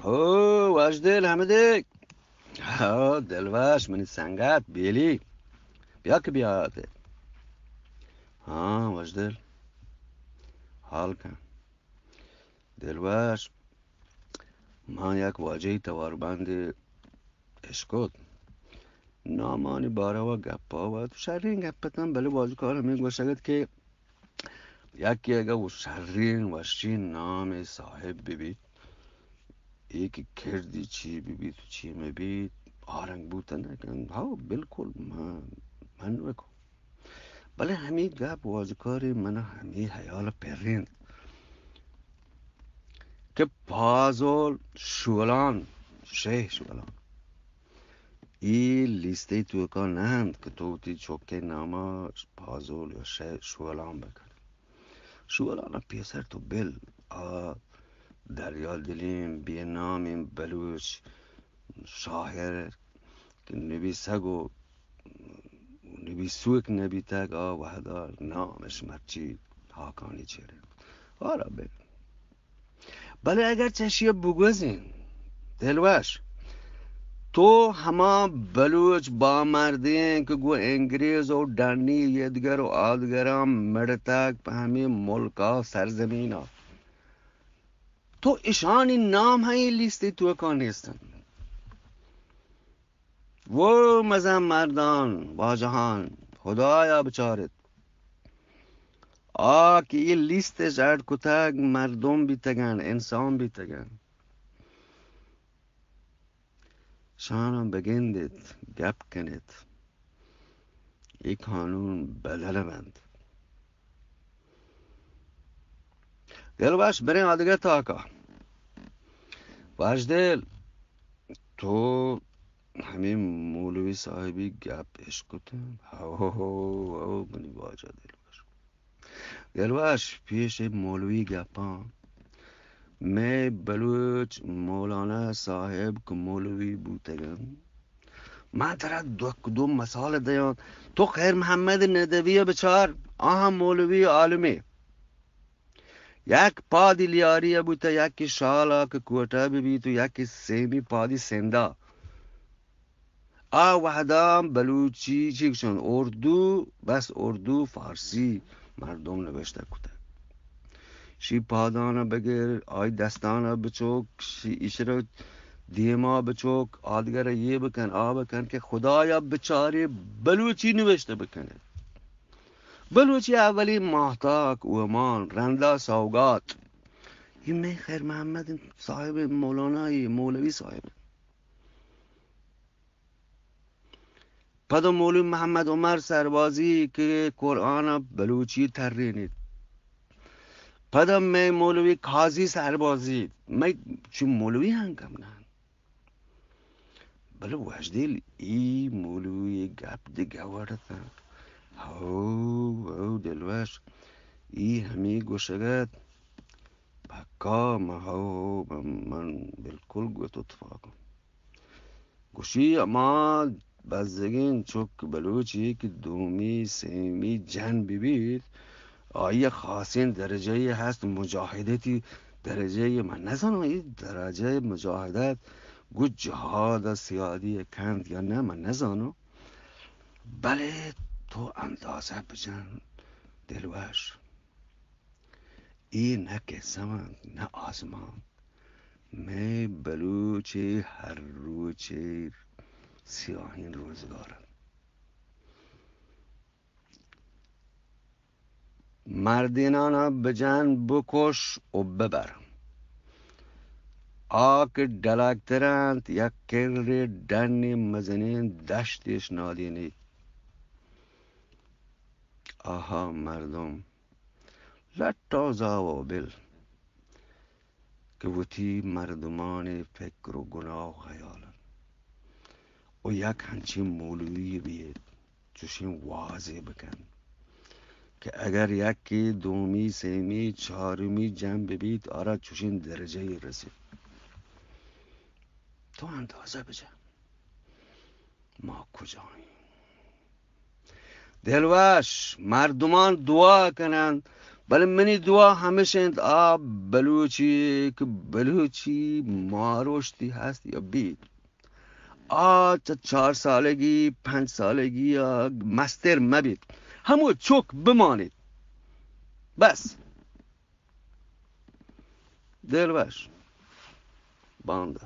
او وجدل حمدک. ها دلواش منی سنگت بیلی. بیا که بیاده. ها وجدل حال کن. دلواش ما یک واجه تواربند اشکود نامانی باره و گپا و تو شرین گپتن بله بازی کار همین گوشگد که یکی اگه و شرین وشین نام صاحب ببید یکی کردی چی ببید و چی مبید آرنگ بودن نکن ها بالکل من بکن بله همین گپ بازی کاری من همین حیال پرین که پازول شولان شیح شولان ای لیسته تو کار نهند که تو تی چوکه ناما پازول یا شولان بکن شولان پیسر تو بل دریال دلیم بی نامیم بلوچ شاهر که نویسگو نویسوک نبیتگ وحدار نامش مرچی حاکانی چیره آره بله اگر چشیه بگوزین دلوش تو همه بلوچ با مردین که گو انگریز و دنی یدگر و آدگرام مردتک به همین ملکا سرزمینا تو اشانی نام های لیستی تو کان نیستن و مزم مردان واجهان خدایا بچارت که این لیست جرد کتگ مردم بیتگن انسان بیتگن شانم بگندید گپ کنید این قانون بدل بند دل باش برین آدگر تاکا وجدل تو همین مولوی صاحبی گپ اش کتن هاو منی واجه دل باش پیش مولوی گپان میں بلوچ مولانا صاحب که مولوی بودگم من ترا دو مثال دیان تو خیر محمد ندوی بچار آها مولوی عالمی یک پادی لیاری بوده یکی شالا که کوتا ببید و یکی سیمی پادی سندا وحدام بلوچی چیکشون اردو بس اردو فارسی مردم نوشته کده شی پادانا بگیر دستانا بچوک شی ایشرو دیما بچوک آدگر یه بکن بکن که خدایا بچاری بلوچی نوشته بکنه بلوچی اولی محتاق و امان رنده سوگات این می خیر محمد صاحب مولانای مولوی صاحب پدا مولوی محمد عمر سربازی که قرآن بلوچی ترینید پدا می مولوی قاضی سربازی می چون مولوی هنگم نه بله وجدیل ای مولوی گپ دیگه وردن او دلوش ای همی گوشگت بکا من بالکل گوت اتفاقم گوشی اما بزدگین چوک بلوچی که دومی سیمی جن ببید آیه خاصین درجه هست مجاهدتی درجه من نزنم این درجه مجاهدت گو جهاد سیادی کند یا نه من نزانم بله تو اندازه بجن دلوش این نه که زمان نه آزمان می بلوچی هر روچی سیاهین روزگارم مردینانا بجن بکش و ببر که دلکترند یک کر دنی مزنین دشتش نادینی مردم لطازا و بل که وطی مردمان فکر و گناه و خیالن و یک هنچین مولوی بید چوشین واضح بکن که اگر یکی دومی سیمی چهارمی جمع ببید چوشین درجه رسید تو اندازه بجن ما کجاییم دلوش مردمان دعا کنند بله منی دعا همیشه بلوچی که بلوچی ماروشتی هست یا بید تا 4 سالگی 5 سالگی یا مستر مبید همو چوک بمانید بس دل باش بانده